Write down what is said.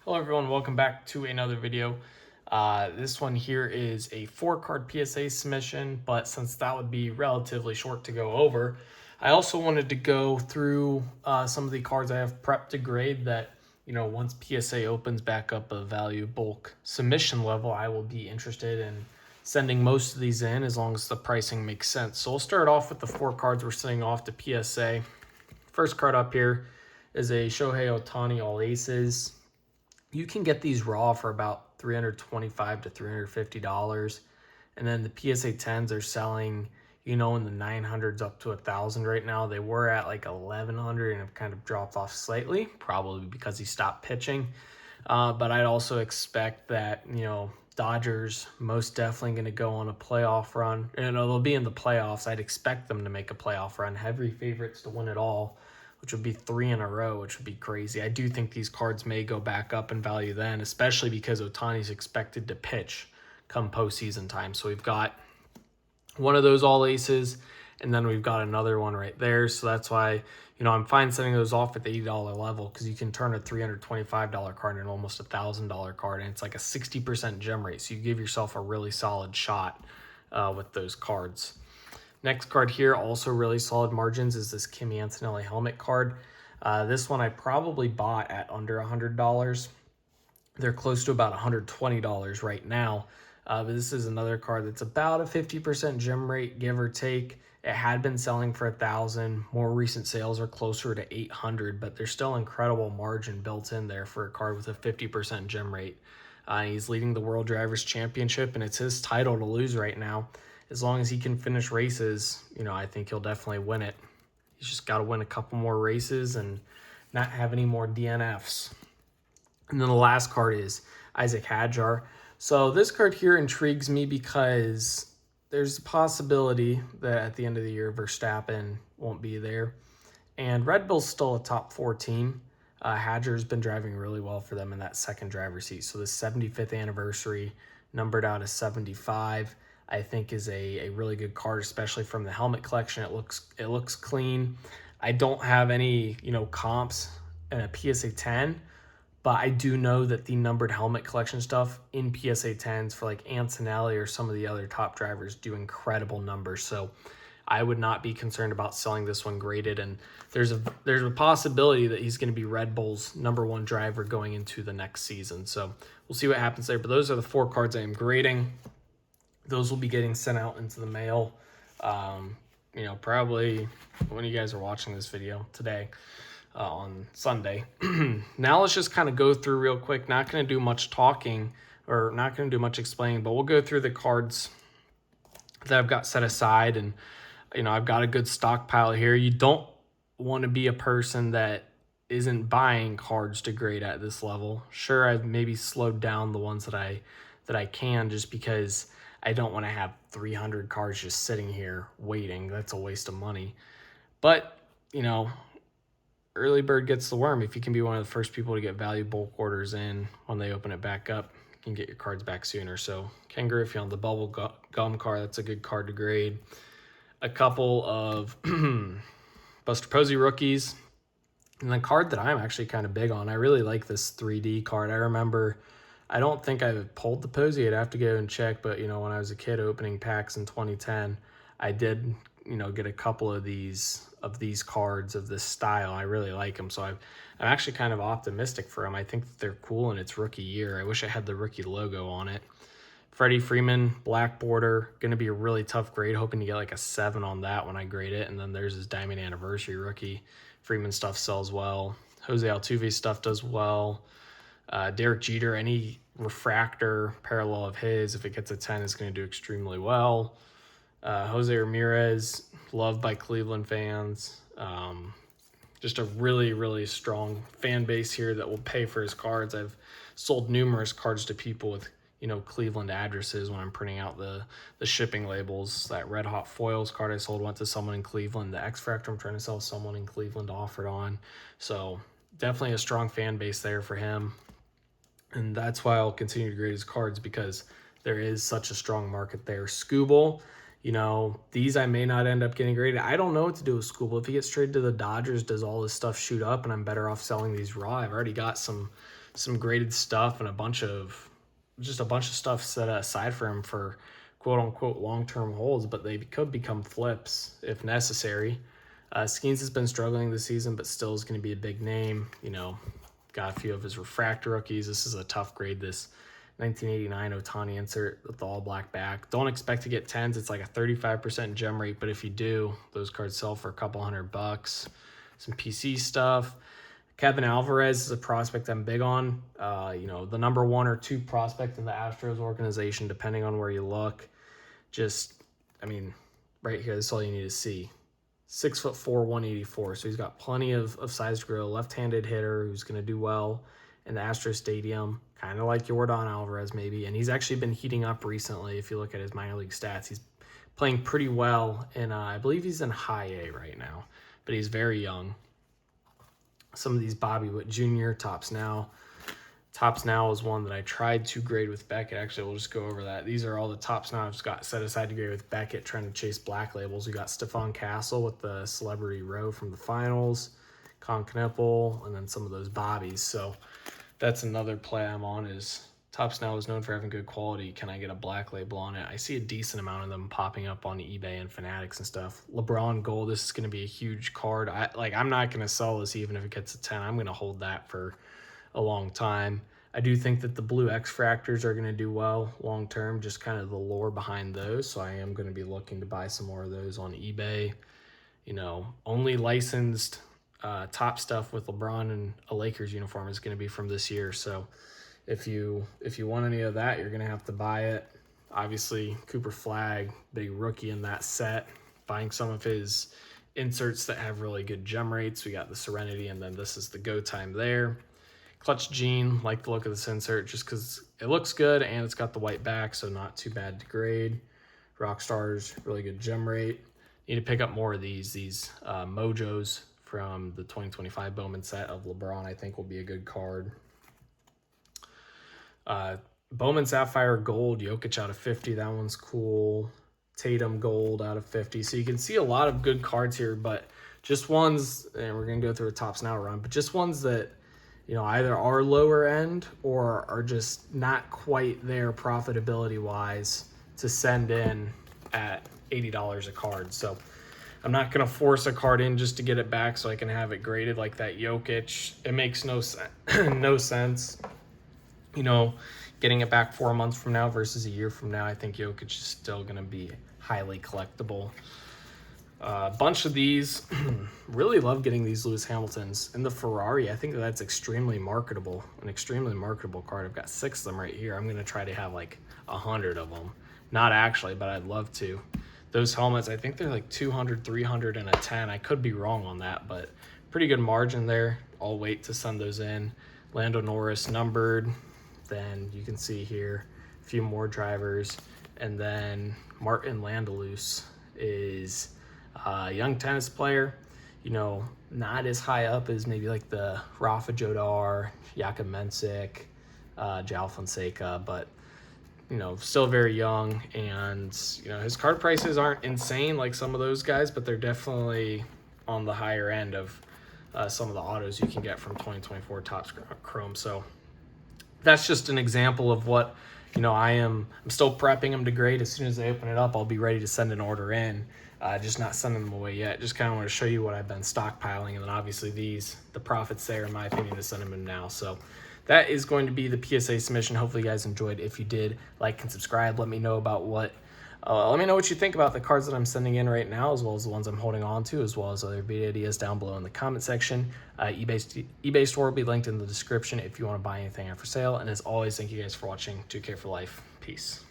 Hello everyone, welcome back to another video. This one here is a 4-card PSA submission, but since that would be relatively short to go over, I also wanted to go through some of the cards I have prepped to grade that, once PSA opens back up a value bulk submission level, I will be interested in sending most of these in as long as the pricing makes sense. So we'll start off with the 4 cards we're sending off to PSA. First card up here is a Shohei Ohtani All Aces. You can get these raw for about $325 to $350. And then the PSA 10s are selling, in the 900s up to 1,000 right now. They were at like 1,100 and have kind of dropped off slightly, probably because he stopped pitching. But I'd also expect that, Dodgers most definitely going to go on a playoff run. They'll be in the playoffs. I'd expect them to make a playoff run. Heavy favorites to win it all, which would be 3 in a row, which would be crazy. I do think these cards may go back up in value then, especially because Ohtani's expected to pitch come postseason time. So we've got one of those all aces, and then we've got another one right there. So that's why, I'm fine sending those off at the $80 level because you can turn a $325 card into almost a $1,000 card, and it's like a 60% gem rate. So you give yourself a really solid shot with those cards. Next card here, also really solid margins, is this Kimi Antonelli helmet card. This one I probably bought at under $100. They're close to about $120 right now. But this is another card that's about a 50% gem rate, give or take. It had been selling for 1,000. More recent sales are closer to 800, but there's still incredible margin built in there for a card with a 50% gem rate. He's leading the World Drivers' Championship, and it's his title to lose right now. As long as he can finish races, I think he'll definitely win it. He's just got to win a couple more races and not have any more DNFs. And then the last card is Isaac Hadjar. So this card here intrigues me because there's a possibility that at the end of the year, Verstappen won't be there. And Red Bull's still a top 4 team. Hadjar's been driving really well for them in that second driver's seat. So the 75th anniversary, numbered out as 75, I think is a really good card, especially from the helmet collection. It looks clean. I don't have any, comps in a PSA 10, but I do know that the numbered helmet collection stuff in PSA 10s for like Antonelli or some of the other top drivers do incredible numbers. So I would not be concerned about selling this one graded. And there's a possibility that he's going to be Red Bull's #1 driver going into the next season. So we'll see what happens there. But those are the 4 cards I am grading. Those will be getting sent out into the mail, probably when you guys are watching this video today. On Sunday. Now let's just kind of go through real quick. Not going to do much talking or not going to do much explaining, but we'll go through the cards that I've got set aside. And, I've got a good stockpile here. You don't want to be a person that isn't buying cards to grade at this level. Sure, I've maybe slowed down the ones that I can just because I don't want to have 300 cards just sitting here waiting. That's a waste of money. But, early bird gets the worm. If you can be one of the first people to get value bulk orders in when they open it back up, you can get your cards back sooner. So Ken Griffey on the bubble gum card, that's a good card to grade. A couple of Buster Posey rookies. And the card that I'm actually kind of big on, I really like this 3D card. I don't think I pulled the Posey. I'd have to go and check, but when I was a kid opening packs in 2010, I did get a couple of these cards of this style. I really like them, so I'm actually kind of optimistic for them. I think that they're cool in its rookie year. I wish I had the rookie logo on it. Freddie Freeman, black border, going to be a really tough grade, hoping to get like a 7 on that when I grade it. And then there's his Diamond Anniversary rookie. Freeman stuff sells well. Jose Altuve stuff does well. Derek Jeter, any refractor parallel of his, if it gets a 10, is going to do extremely well. Jose Ramirez, loved by Cleveland fans. Just a really, really strong fan base here that will pay for his cards. I've sold numerous cards to people with, Cleveland addresses when I'm printing out the shipping labels. That Red Hot Foils card I sold went to someone in Cleveland. The X Factor I'm trying to sell someone in Cleveland offered on. So definitely a strong fan base there for him. And that's why I'll continue to grade his cards, because there is such a strong market there. Skubal, these I may not end up getting graded. I don't know what to do with Skubal. If he gets traded to the Dodgers, does all this stuff shoot up and I'm better off selling these raw? I've already got some some graded stuff and just a bunch of stuff set aside for him for quote unquote long-term holds, but they could become flips if necessary. Skeens has been struggling this season, but still is going to be a big name. You know, got a few of his refractor rookies. This is a tough grade, this 1989 Otani insert with the all-black back. Don't expect to get 10s. It's like a 35% gem rate, but if you do, those cards sell for a couple $100. Some PC stuff. Kevin Alvarez is a prospect I'm big on. You know, the number 1 or 2 prospect in the Astros organization, depending on where you look. Just, I mean, right here, that's all you need to see. 6'4", 184. So he's got plenty of size to grow. Left-handed hitter who's going to do well in the Astros Stadium, kind of like Yordan Alvarez maybe. And he's actually been heating up recently. If you look at his minor league stats, he's playing pretty well. And I believe he's in high A right now, but he's very young. Some of these Bobby Witt Jr. Tops Now. Tops Now is one that I tried to grade with Beckett. Actually, we'll just go over that. These are all the Tops Now I've just got set aside to grade with Beckett, trying to chase black labels. We got Stephon Castle with the Celebrity Row from the finals, Con Knipple, and then some of those Bobbies. So that's another play I'm on is Tops Now is known for having good quality. Can I get a black label on it? I see a decent amount of them popping up on eBay and Fanatics and stuff. LeBron Gold, this is going to be a huge card. I'm not going to sell this even if it gets a 10. I'm going to hold that for a long time. I do think that the blue X-Fractors are going to do well long term, just kind of the lore behind those. So I am going to be looking to buy some more of those on eBay. You know, only licensed top stuff with LeBron and a Lakers uniform is going to be from this year. So if you want any of that, you're going to have to buy it. Obviously, Cooper Flagg, big rookie in that set, buying some of his inserts that have really good gem rates. We got the Serenity, and then this is the Go Time there. Clutch Gene, like the look of this insert just because it looks good and it's got the white back, so not too bad to grade. Rockstars, really good gem rate. Need to pick up more of these Mojos from the 2025 Bowman set of LeBron. I think will be a good card. Bowman Sapphire Gold, Jokic out of 50. That one's cool. Tatum Gold out of 50. So you can see a lot of good cards here, but just ones, and we're going to go through a Tops Now run, but just ones that, you know, either are lower end or are just not quite there profitability-wise to send in at $80 a card. So I'm not going to force a card in just to get it back so I can have it graded like that Jokic. It makes no sense. You know, getting it back 4 months from now versus a year from now, I think Jokic is still going to be highly collectible. A bunch of these, really love getting these Lewis Hamiltons. In the Ferrari, I think that's extremely marketable, an extremely marketable card. I've got 6 of them right here. I'm going to try to have like 100 of them. Not actually, but I'd love to. Those helmets, I think they're like 200, 300, and a 10. I could be wrong on that, but pretty good margin there. I'll wait to send those in. Lando Norris numbered. Then you can see here a few more drivers. And then Martin Landalus is a young tennis player, you know, not as high up as maybe like the Rafa Jodar, Jakub Mensik, João Fonseca, but, you know, still very young. And, you know, his card prices aren't insane like some of those guys, but they're definitely on the higher end of some of the autos you can get from 2024 Topps Chrome. So that's just an example of what, you know, I'm still prepping them to grade. As soon as they open it up, I'll be ready to send an order in. Just not sending them away yet. Just kind of want to show you what I've been stockpiling. And then obviously the profits there, in my opinion, to send them in now. So that is going to be the PSA submission. Hopefully you guys enjoyed. If you did, like and subscribe. Let me know about what you think about the cards that I'm sending in right now, as well as the ones I'm holding on to, as well as other video ideas down below in the comment section. eBay store will be linked in the description if you want to buy anything for sale. And as always, thank you guys for watching. 2K for life. Peace.